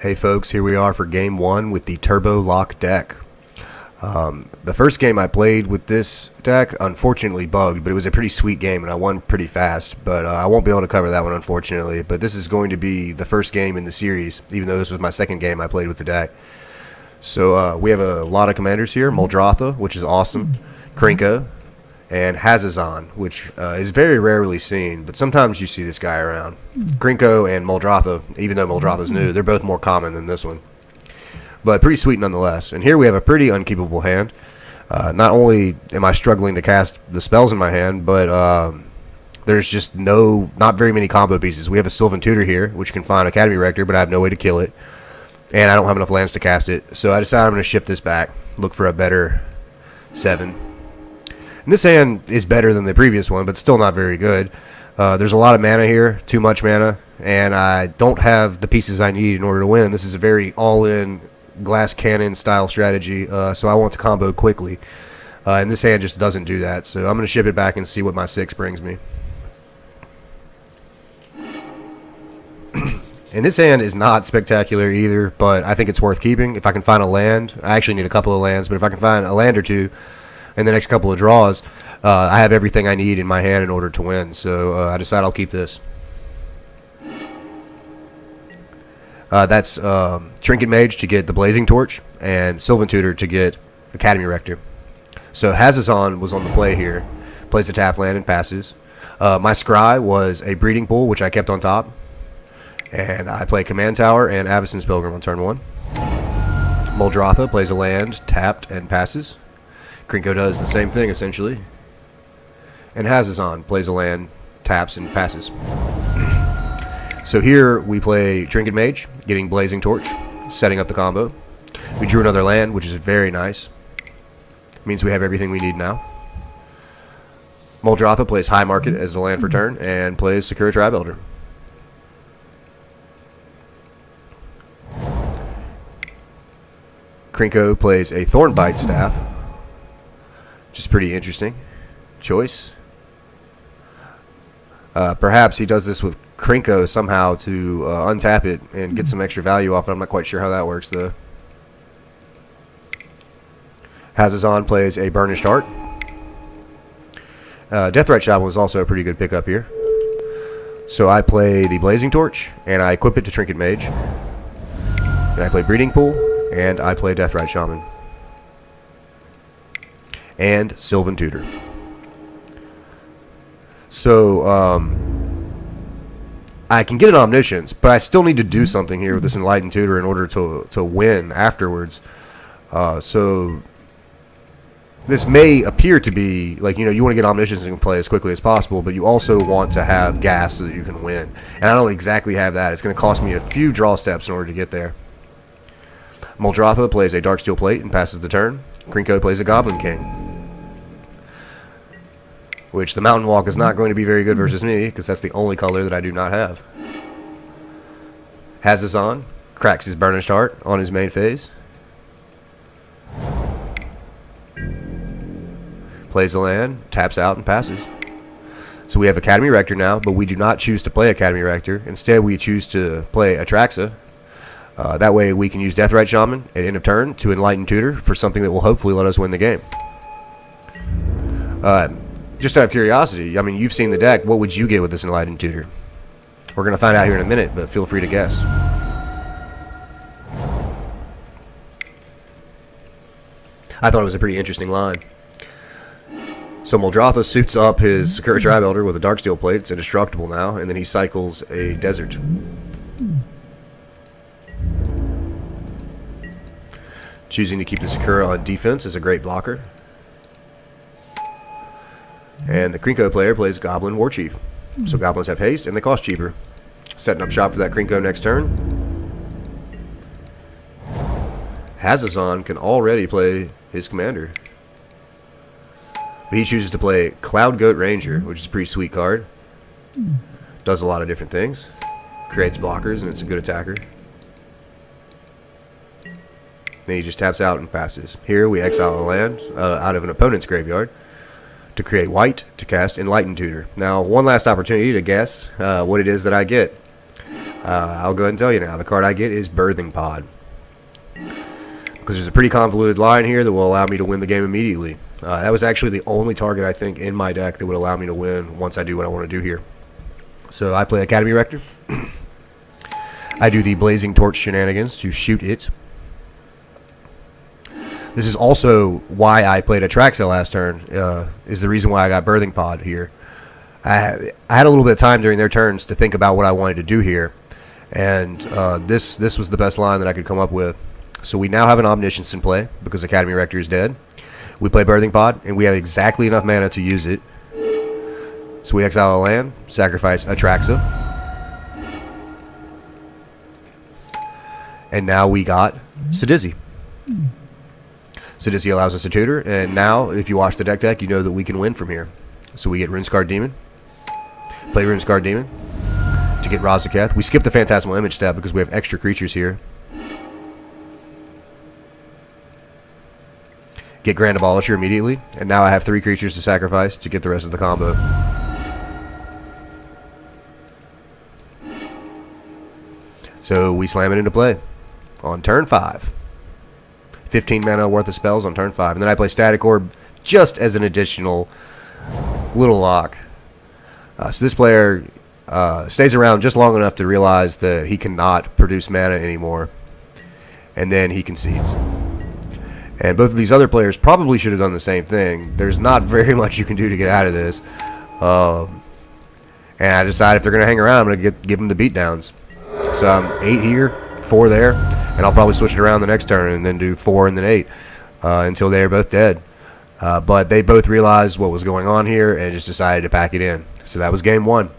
Hey folks, here we are for game one with the Turbo Lock deck. The first game I played with this deck unfortunately bugged, but it was a pretty sweet game and I won pretty fast, but I won't be able to cover that one unfortunately. But this is going to be the first game in the series, even though this was my second game I played with the deck. So we have a lot of commanders here: Muldrotha, which is awesome, Krinko, and Hazazon, which is very rarely seen, but sometimes you see this guy around. Krinko and Muldrotha, even though Muldrotha's new, they're both more common than this one. But pretty sweet nonetheless. And here we have a pretty unkeepable hand. Not only am I struggling to cast the spells in my hand, but there's just not very many combo pieces. We have a Sylvan Tutor here, which can find Academy Rector, but I have no way to kill it. And I don't have enough lands to cast it. So I decided I'm going to ship this back, look for a better 7. And this hand is better than the previous one, but still not very good. There's a lot of mana here, too much mana, and I don't have the pieces I need in order to win. This is a very all-in glass cannon style strategy, so I want to combo quickly. And this hand just doesn't do that, so I'm going to ship it back and see what my 6 brings me. And this hand is not spectacular either, but I think it's worth keeping. If I can find a land, I actually need a couple of lands, but if I can find a land or two in the next couple of draws, I have everything I need in my hand in order to win. So I decide I'll keep this. That's Trinket Mage to get the Blazing Torch, and Sylvan Tutor to get Academy Rector. So Hazazon was on the play here. Plays a tap land and passes. My Scry was a Breeding Pool, which I kept on top. And I play Command Tower and Avacyn's Pilgrim on turn 1. Muldrotha plays a land, tapped, and passes. Krinko does the same thing, essentially. And Hazazon plays a land, taps, and passes. So here we play Trinket Mage, getting Blazing Torch, setting up the combo. We drew another land, which is very nice. Means we have everything we need now. Muldrotha plays High Market as a land for turn, and plays Sakura Tribe Elder. Krinko plays a Thornbite Staff, which is pretty interesting choice. Perhaps he does this with Krinko somehow to untap it and get some extra value off it. I'm not quite sure how that works, though. Hazazon plays a Burnished Heart. Deathrite Shaman was also a pretty good pickup here. So I play the Blazing Torch, and I equip it to Trinket Mage. And I play Breeding Pool, and I play Deathrite Shaman. And Sylvan Tutor. So, I can get an Omniscience, but I still need to do something here with this Enlightened Tutor in order to win afterwards. So, this may appear to be, like, you want to get Omniscience and play as quickly as possible, but you also want to have gas so that you can win. And I don't exactly have that. It's going to cost me a few draw steps in order to get there. Muldrotha plays a Darksteel Plate and passes the turn. Krinko plays a Goblin King, which the Mountain Walk is not going to be very good versus me, because that's the only color that I do not have. Hazazon cracks his Burnished Heart on his main phase. Plays a land, taps out, and passes. So we have Academy Rector now, but we do not choose to play Academy Rector. Instead, we choose to play Atraxa. That way we can use Deathrite Shaman at end of turn to Enlighten Tutor for something that will hopefully let us win the game. Just out of curiosity, I mean, you've seen the deck. What would you get with this Enlightened Tutor? We're going to find out here in a minute, but feel free to guess. I thought it was a pretty interesting line. So Muldrotha suits up his Sakura Tribe Elder with a Darksteel Plate. It's indestructible now, and then he cycles a Desert. Choosing to keep the Sakura on defense is a great blocker. And the Krinko player plays Goblin Warchief. So Goblins have haste, and they cost cheaper. Setting up shop for that Krinko next turn. Hazazon can already play his commander. But he chooses to play Cloud Goat Ranger, which is a pretty sweet card. Does a lot of different things. Creates blockers, and it's a good attacker. Then he just taps out and passes. Here we exile a land out of an opponent's graveyard to create white to cast Enlightened Tutor. Now, one last opportunity to guess what it is that I get. I'll go ahead and tell you now. The card I get is Birthing Pod, because there's a pretty convoluted line here that will allow me to win the game immediately. That was actually the only target, I think, in my deck that would allow me to win once I do what I want to do here. So I play Academy Rector. I do the Blazing Torch shenanigans to shoot it. This is also why I played Atraxa last turn, is the reason why I got Birthing Pod here. I had a little bit of time during their turns to think about what I wanted to do here, and this was the best line that I could come up with. So we now have an Omniscience in play because Academy Rector is dead. We play Birthing Pod, and we have exactly enough mana to use it. So we exile a land, sacrifice Atraxa. And now we got Sidizzi. Sidizzi allows us to tutor, and now if you watch the deck, you know that we can win from here. So we get Runescarred Demon. Play Runescarred Demon to get Razaketh. We skip the Phantasmal Image step because we have extra creatures here. Get Grand Abolisher immediately, and now I have 3 creatures to sacrifice to get the rest of the combo. So we slam it into play on turn 5. 15 mana worth of spells on turn 5, and then I play Static Orb just as an additional little lock. So this player stays around just long enough to realize that he cannot produce mana anymore, and then he concedes. And both of these other players probably should have done the same thing. There's not very much you can do to get out of this. And I decide if they're going to hang around, I'm going to give them the beatdowns. So I'm 8 here, 4 there, and I'll probably switch it around the next turn and then do 4 and then 8 until they're both dead. But they both realized what was going on here and just decided to pack it in. So that was game 1.